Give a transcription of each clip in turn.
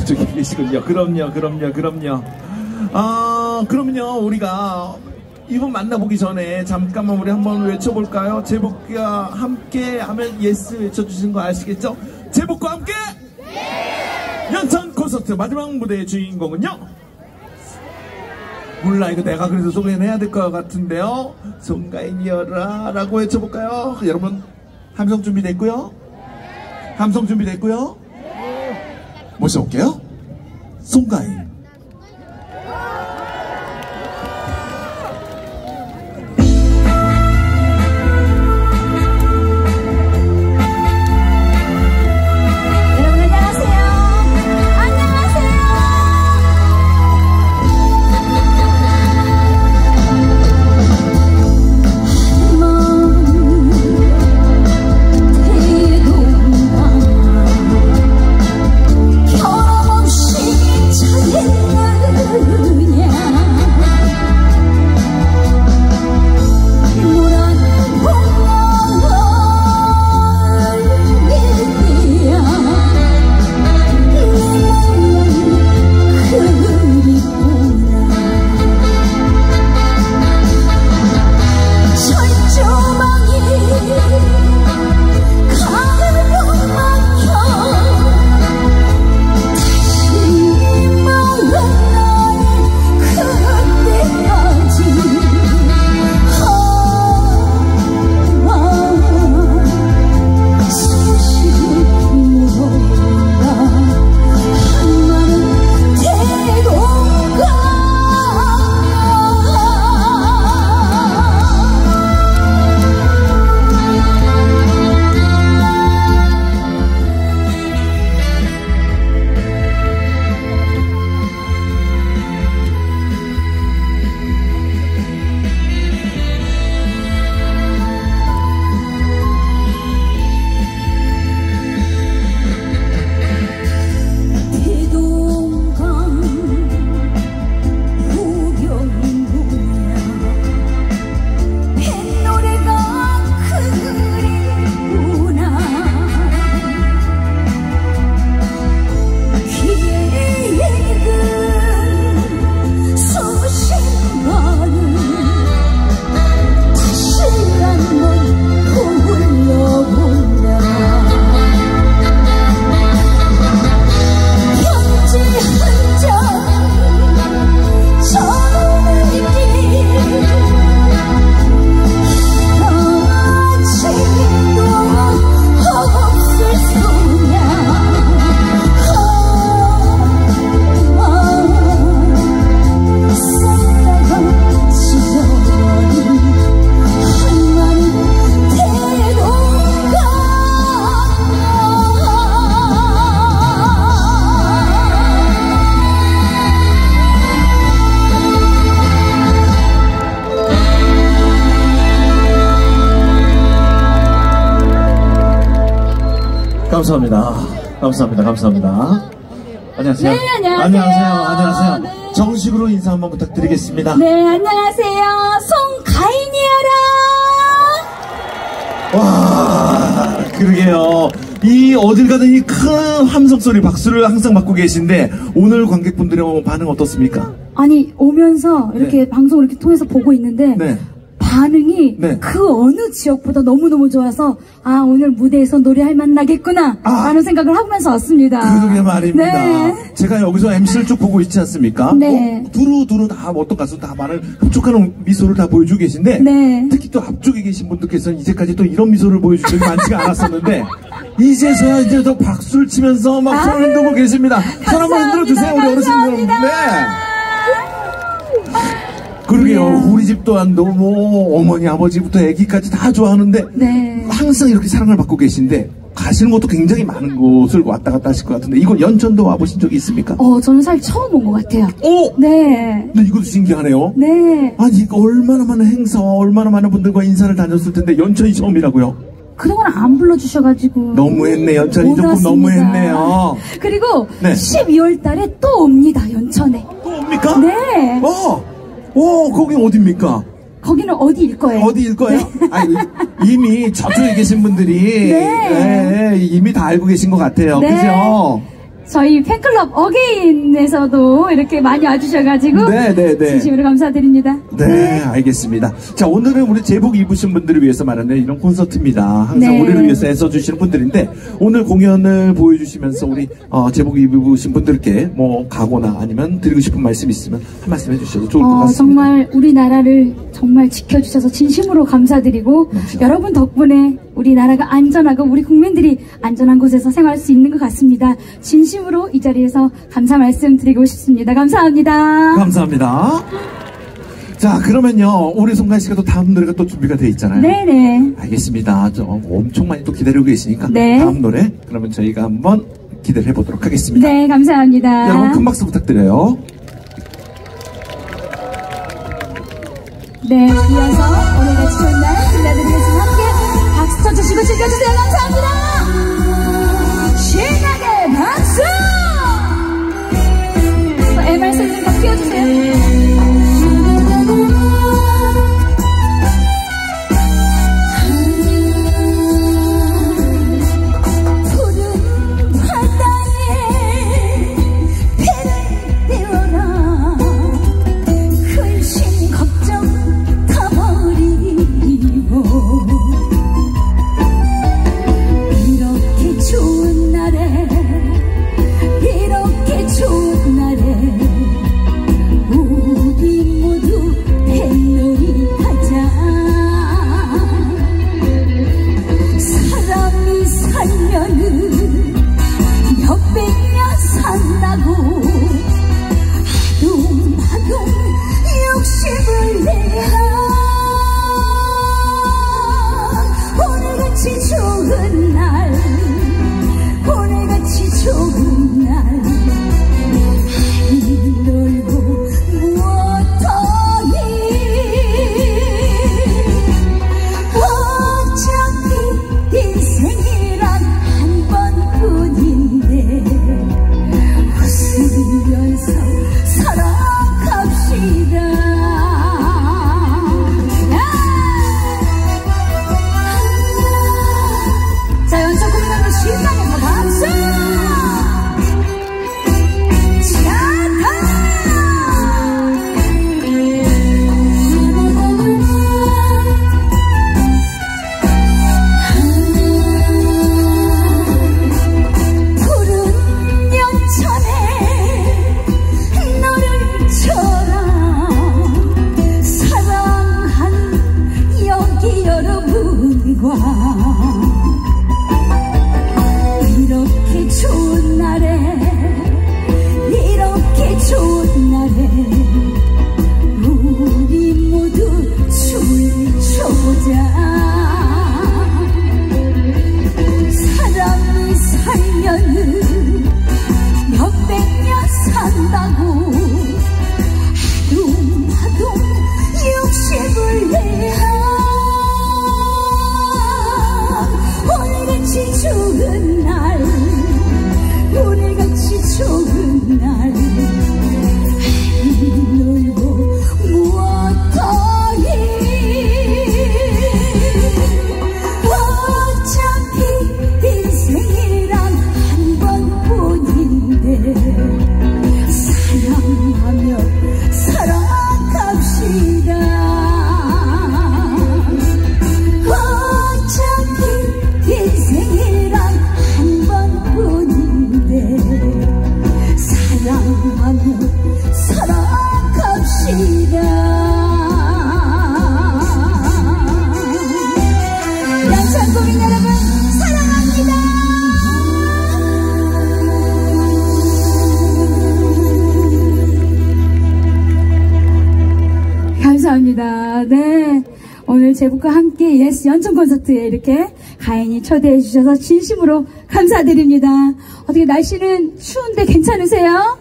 저기 계시군요. 그럼요. 그럼요. 우리가 이분 만나보기 전에 잠깐만 우리 한번 외쳐볼까요? 제복과 함께 하면 예스 외쳐주시는 거 아시겠죠? 제복과 함께! 네! 연천 콘서트 마지막 무대의 주인공은요? 몰라, 이거 내가 그래도 소개는 해야 될 것 같은데요. 송가인이여라 라고 외쳐볼까요? 여러분 함성 준비됐고요? 함성 준비됐고요? 모셔볼게요. 송가인. 감사합니다. 안녕하세요. 네, 안녕하세요. 네. 정식으로 인사 한번 부탁드리겠습니다. 네, 안녕하세요. 송가인이여라. 와, 그러게요. 이 어딜 가든 이 큰 함성 소리, 박수를 항상 받고 계신데 오늘 관객분들의 반응 어떻습니까? 아니, 오면서 이렇게 네. 방송을 이렇게 통해서 보고 있는데 네. 반응이 네. 그 어느 지역보다 너무너무 좋아서 아, 오늘 무대에서 노래할 맛 나겠구나 라는 생각을 하면서 왔습니다. 그러게 말입니다. 네. 제가 여기서 MC를 쭉 보고 있지 않습니까? 네. 두루 다 어떤 가수 다 많은 흡족한 미소를 다 보여주고 계신데 네. 특히 또 앞쪽에 계신 분들께서는 이제까지 또 이런 미소를 보여준 적이 많지가 않았었는데 이제서야 이제 더 박수를 치면서 막 손을 흔들고 계십니다. 손 한번 흔들어 주세요, 우리 어르신들. 네. 그러게요. 우리 집 또한 너무 어머니, 아버지부터 아기까지 다 좋아하는데 네. 항상 이렇게 사랑을 받고 계신데 가시는 것도 굉장히 많은 곳을 왔다 갔다 하실 것 같은데 이건 연천도 와보신 적이 있습니까? 저는 사실 처음 온 것 같아요. 오! 네. 근데 이것도 신기하네요. 네. 아니 이거 얼마나 많은 행사, 얼마나 많은 분들과 인사를 다녔을 텐데 연천이 처음이라고요? 그동안 안 불러주셔가지고 너무했네. 연천이 조금 너무했네요. 그리고 네. 12월 달에 또 옵니다. 연천에. 또 옵니까? 네. 거기 어딥니까? 거기는 어디일 거예요? 어디일 거예요? 네. 아니, 이미 저쪽에 계신 분들이 네. 이미 다 알고 계신 것 같아요. 네. 그죠? 저희 팬클럽 어게인에서도 이렇게 많이 와주셔가지고 네네네. 진심으로 감사드립니다. 네, 알겠습니다. 자, 오늘은 우리 제복 입으신 분들을 위해서 마련한 이런 콘서트입니다. 항상 네. 우리를 위해서 애써주시는 분들인데 오늘 공연을 보여주시면서 우리 제복 입으신 분들께 뭐 각오나 아니면 드리고 싶은 말씀 있으면 한 말씀 해주셔도 좋을 것 같습니다. 정말 우리나라를 정말 지켜주셔서 진심으로 감사드리고 맞죠. 여러분 덕분에 우리나라가 안전하고 우리 국민들이 안전한 곳에서 생활할 수 있는 것 같습니다. 진심으로 이 자리에서 감사 말씀 드리고 싶습니다. 감사합니다. 감사합니다. 자, 그러면요, 우리 송가인 씨가 또 다음 노래가 또 준비가 돼 있잖아요. 네네. 알겠습니다. 엄청 많이 또 기다리고 계시니까 네. 다음 노래 그러면 저희가 한번 기대를 해보도록 하겠습니다. 네, 감사합니다. 여러분 큰 박수 부탁드려요. 네, 이어서 오늘같이 좋은 날 들려드리겠습니다. 함께 박수 쳐주시고 즐겨주세요. 감사합니다. 신나게 박수! MRC를 다 띄워주세요. 감사합니다. 네, 오늘 제복과 함께 예스 연천 콘서트에 이렇게 가인이 초대해 주셔서 진심으로 감사드립니다. 어떻게 날씨는 추운데 괜찮으세요?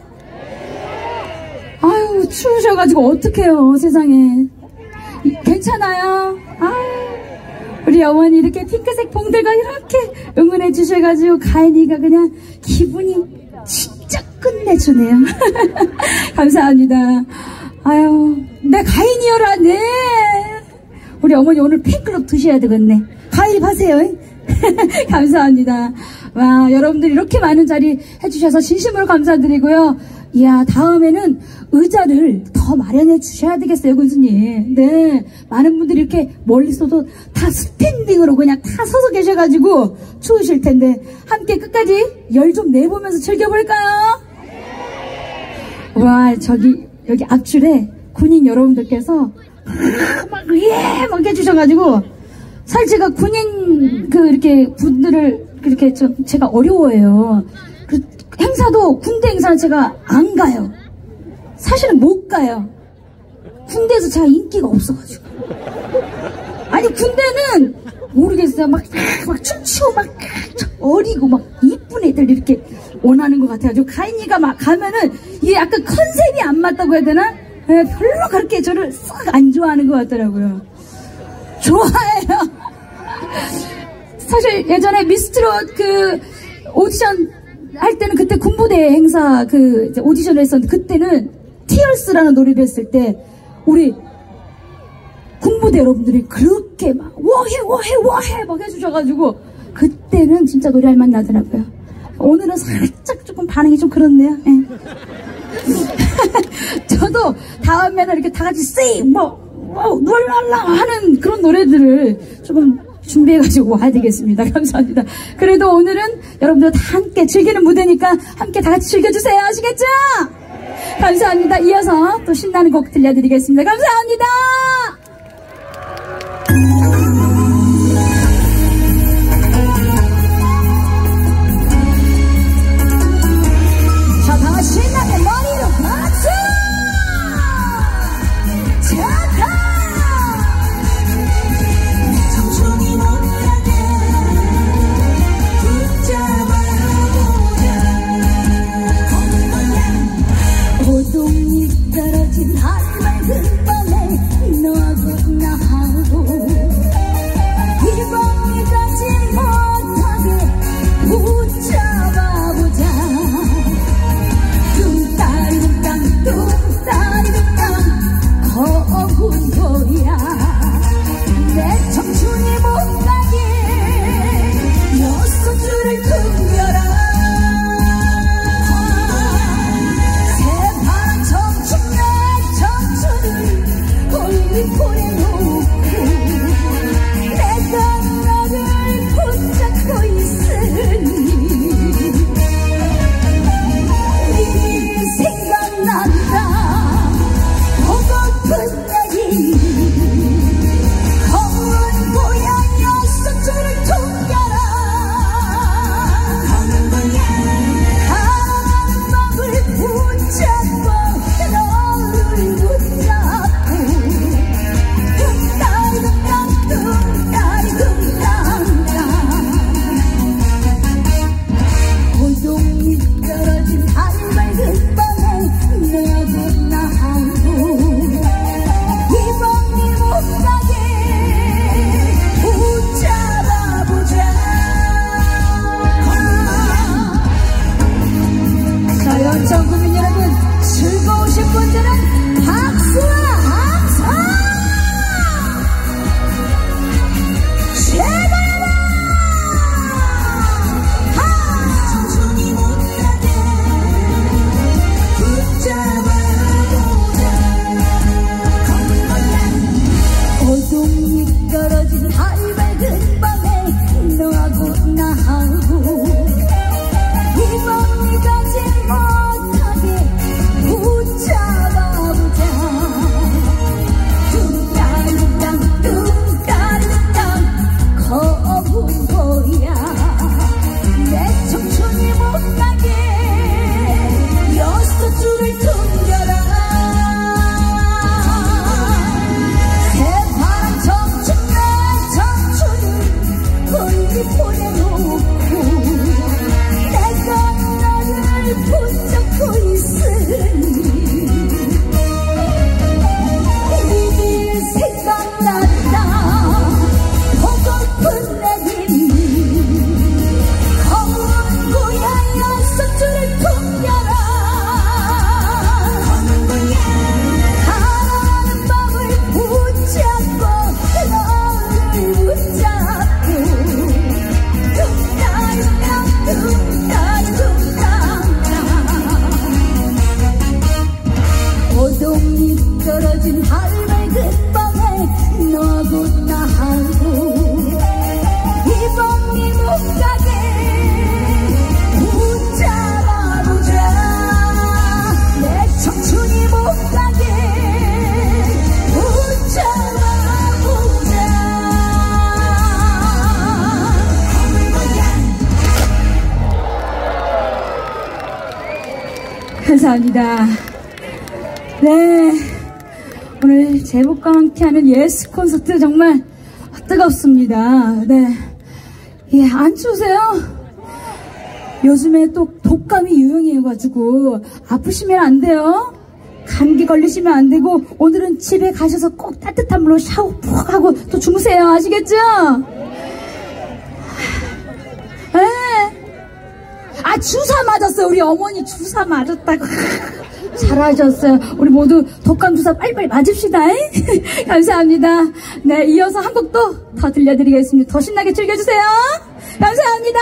아유, 추우셔가지고 어떡해요, 세상에. 괜찮아요? 아유, 우리 어머니 이렇게 핑크색 봉들과 이렇게 응원해 주셔가지고 가인이가 그냥 기분이 진짜 끝내주네요. 감사합니다. 아유, 내 가인이여라, 네. 우리 어머니 오늘 팬클럽 드셔야 되겠네. 가입하세요. 감사합니다. 와, 여러분들 이렇게 많은 자리 해주셔서 진심으로 감사드리고요. 이야, 다음에는 의자를 더 마련해 주셔야 되겠어요, 군수님. 네, 많은 분들이 이렇게 멀리서도 다 스탠딩으로 그냥 다 서서 계셔가지고 추우실 텐데 함께 끝까지 열 좀 내보면서 즐겨볼까요? 와, 여기 앞줄에 군인 여러분들께서 막 해주셔가지고 사실 제가 군인 이렇게 분들을 이렇게 제가 어려워해요. 그 행사도 군대 행사는 제가 안 가요. 사실은 못 가요. 군대에서 제가 인기가 없어가지고. 아니 군대는 모르겠어요. 막 춤추고 막 어리고 막 이쁜 애들 이렇게 원하는 것 같아가지고 가인이가 막 가면은 이게 약간 컨셉이 안 맞다고 해야 되나? 네, 별로 그렇게 저를 썩 안 좋아하는 것 같더라고요. 좋아해요. 사실 예전에 미스트롯 오디션 할 때는 그때 군부대 행사 이제 오디션을 했었는데 그때는 티얼스라는 노래를 했을 때 우리 군부대 여러분들이 그렇게 막 워해 막 해주셔가지고 그때는 진짜 노래할 맛 나더라고요. 오늘은 살짝 조금 반응이 좀 그렇네요. 네. 저도 다음에는 이렇게 다 같이 놀랄라 하는 그런 노래들을 조금 준비해가지고 와야 되겠습니다. 감사합니다. 그래도 오늘은 여러분들 다 함께 즐기는 무대니까 함께 다 같이 즐겨주세요. 아시겠죠? 감사합니다. 이어서 또 신나는 곡 들려드리겠습니다. 감사합니다. 자, 다 신나게 머리로 박수! 좋다! 청춘이 너무나게 붙잡아보자. 오동잎 떨어진 한맑은 밤에 너하고 나하고 멋진 하루의 근방에 너하고 나하고 이번이 못 가게 붙잡아보자. 내 청춘이 못 가게 붙잡아보자. 감사합니다. 네, 오늘 제복과 함께하는 예스 콘서트 정말 뜨겁습니다. 네, 예, 안 추우세요? 요즘에 또 독감이 유행해가지고 아프시면 안 돼요. 감기 걸리시면 안 되고 오늘은 집에 가셔서 꼭 따뜻한 물로 샤워 푹 하고 또 주무세요. 아시겠죠? 네. 아, 주사 맞았어요. 우리 어머니 주사 맞았다고. 잘하셨어요. 우리 모두 독감 주사 빨리빨리 맞읍시다. 감사합니다. 네, 이어서 한 곡도 더 들려드리겠습니다. 더 신나게 즐겨주세요. 감사합니다.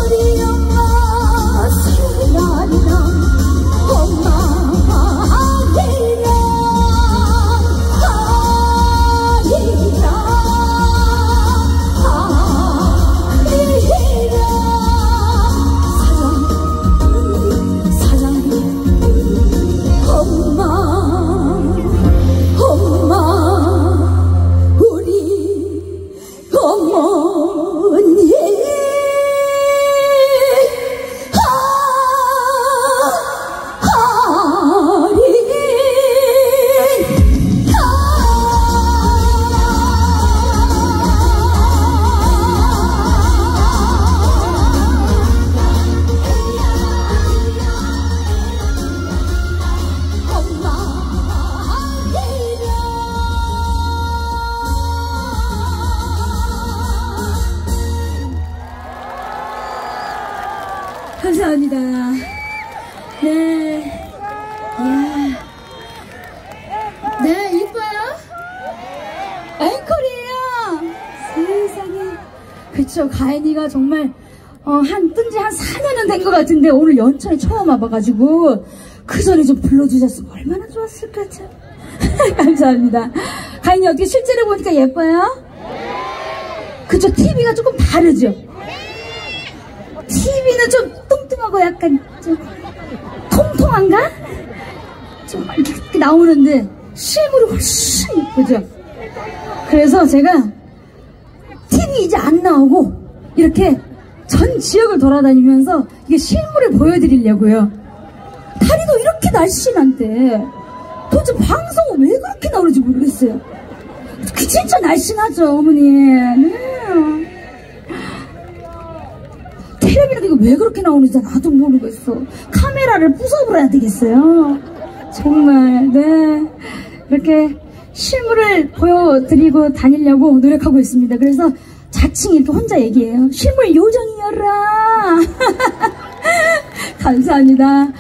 우리 엄마 사랑하리라 가인이가 정말 뜬지 한 4년은 된 것 같은데 오늘 연천에 처음 와봐가지고 그 전에 좀 불러주셨으면 얼마나 좋았을까 참. 감사합니다. 가인이 어떻게 실제로 보니까 예뻐요? 그쵸? TV가 조금 다르죠? TV는 좀 뚱뚱하고 약간 좀 통통한가? 좀 이렇게 나오는데 실물이 훨씬 예쁘죠? 그래서 제가 TV 이제 안 나오고 이렇게 전 지역을 돌아다니면서 이게 실물을 보여드리려고요. 다리도 이렇게 날씬한데 도대체 방송은 왜 그렇게 나오는지 모르겠어요. 그 진짜 날씬하죠 어머니. 네. 텔레비전 이거 왜 그렇게 나오는지 나도 모르겠어. 카메라를 부숴버려야 되겠어요. 정말. 네, 이렇게 실물을 보여드리고 다니려고 노력하고 있습니다. 그래서 자칭 이렇게 혼자 얘기해요. 실물 요정이여라. 감사합니다.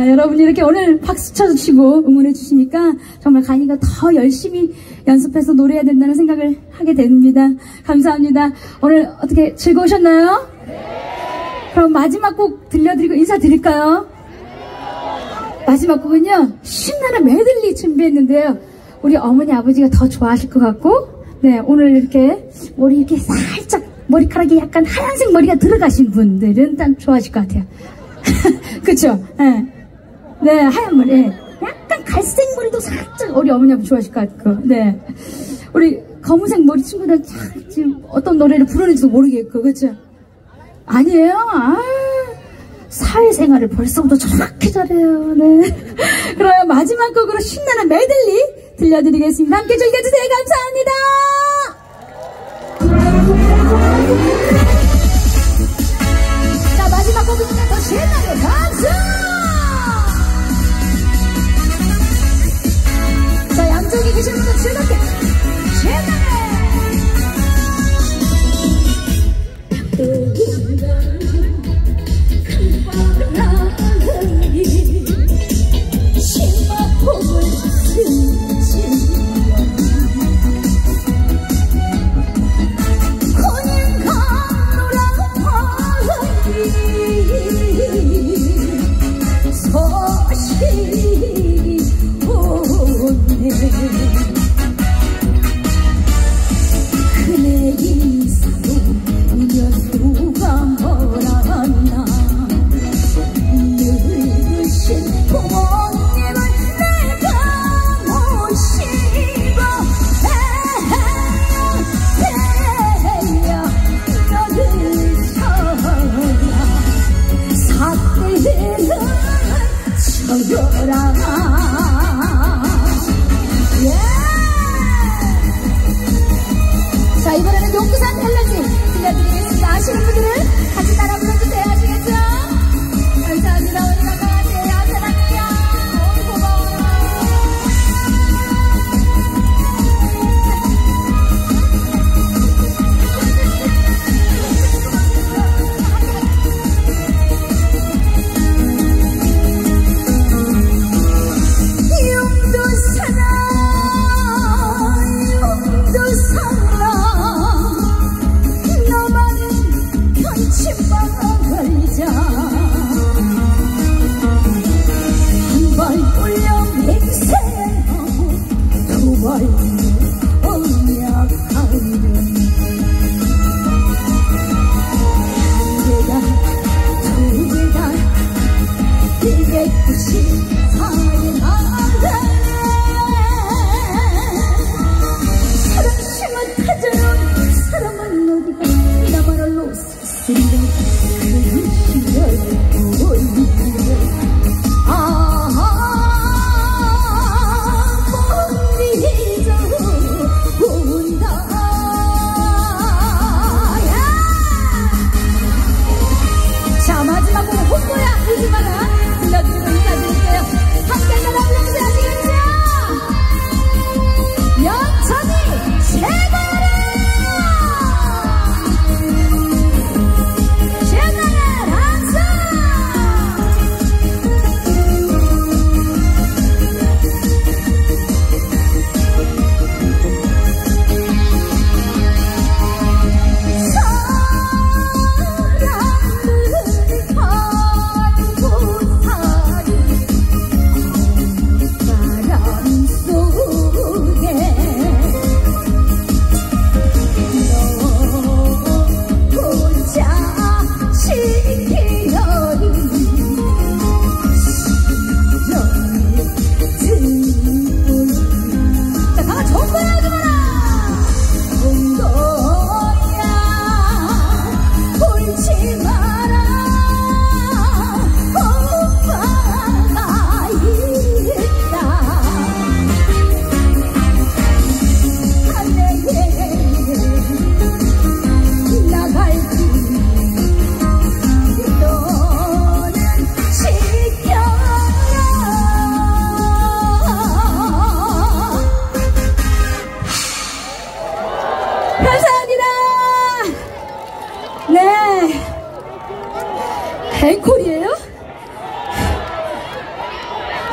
여러분이 이렇게 오늘 박수 쳐주시고 응원해 주시니까 정말 가인이가 더 열심히 연습해서 노래해야 된다는 생각을 하게 됩니다. 감사합니다. 오늘 어떻게 즐거우셨나요? 그럼 마지막 곡 들려드리고 인사드릴까요? 마지막 곡은요, 신나는 메들리 준비했는데요. 우리 어머니 아버지가 더 좋아하실 것 같고, 네, 오늘 이렇게 머리 이렇게 살짝 머리카락이 약간 하얀색 머리가 들어가신 분들은 딱 좋아하실 것 같아요. 그쵸? 네. 네, 하얀 머리. 네. 약간 갈색 머리도 살짝 우리 어머니 아버지 좋아하실 것 같고, 네. 우리 검은색 머리 친구들 지금 어떤 노래를 부르는지도 모르겠고, 그쵸? 아니에요? 사회생활을 벌써부터 저렇게 잘해요. 네. 그럼 마지막 곡으로 신나는 메들리 들려드리겠습니다. 함께 즐겨주세요. 감사합니다. 자, 마지막 곡입니다. 더 신나게 박수! 자, 양쪽에 계신 분들 즐겁게 신나게! 자, 이번에는 용두산 헬러지 들려드리겠습니다. 아시는 분들은 같이 따라 불러주세요. 아시겠죠? 감사합니다. 오늘 건강하세요. 사랑해요. 고마워요. 용두산아 너만은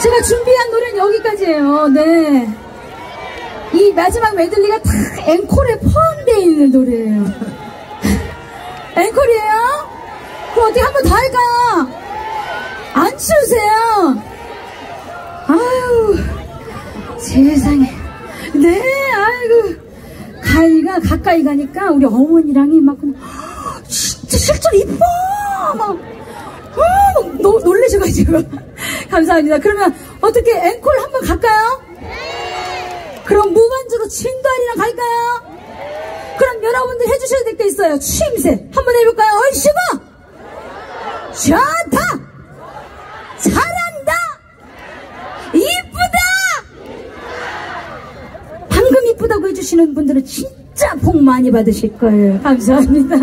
제가 준비한 노래는 여기까지예요. 네. 이 마지막 메들리가 다 앵콜에 포함되어 있는 노래예요. 앵콜이에요? 그럼 어떻게 한 번 더 할까요? 안 추우세요? 아유, 세상에. 네, 아이고. 가희가 가까이 가니까 우리 어머니랑이 막, 진짜 실제로 이뻐! 막, 놀라셔가지고. 감사합니다. 그러면 어떻게 앵콜 한번 갈까요? 그럼 무반주로 친다리랑 갈까요? 그럼 여러분들 해주셔야 될 게 있어요. 추임새 한번 해볼까요? 얼씨구! 좋다! 잘한다! 이쁘다! 방금 이쁘다고 해주시는 분들은 진짜 복 많이 받으실 거예요. 감사합니다.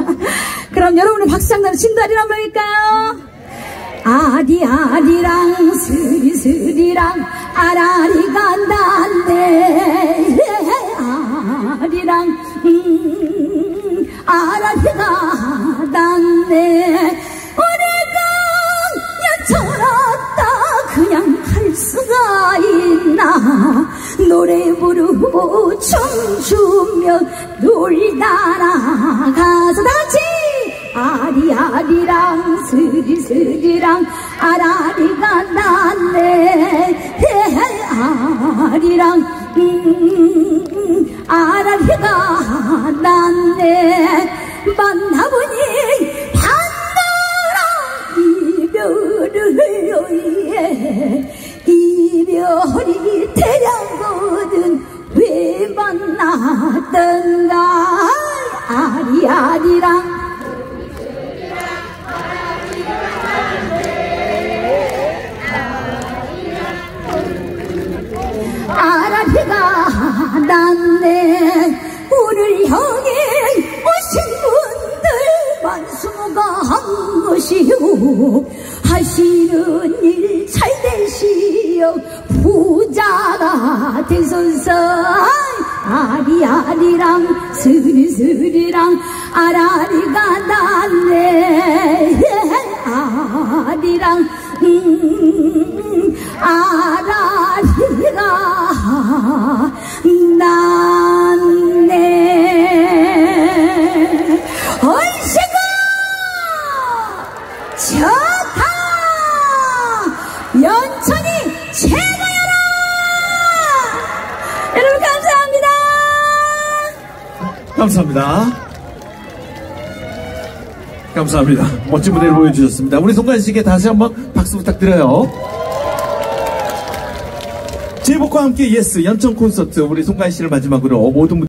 그럼 여러분의 박수장난 친다리랑 한번 할까요? 아리아리랑 스리스리랑 아라리가 났네. 아리랑 아라리가 났네. 우리가 여철었다 그냥 갈 수가 있나. 노래 부르고 춤추며 놀다라 가서 다같이 아리아리랑 스리스리랑 아라리가 났네. 아리랑 아라리가 났네. 만나보니 반가라 이별을 이별이 대량거든 왜 만났던가. 아리아리랑 아라리가 났네. 오늘 형에 오신 분들 만수가 한 것이요. 하시는 일 잘 되시오. 부자가 되소서. 아리아리랑 스리스리랑 아라리가 났네. 아리랑 아라리가 났네. 얼씨구 좋다. 연천이 최고여라. 여러분 감사합니다. 감사합니다. 감사합니다. 멋진 무대를 보여주셨습니다. 우리 송가인 씨에게 다시 한번 박수 부탁드려요. 제복과 함께 예스 연천 콘서트 우리 송가인 씨를 마지막으로 모든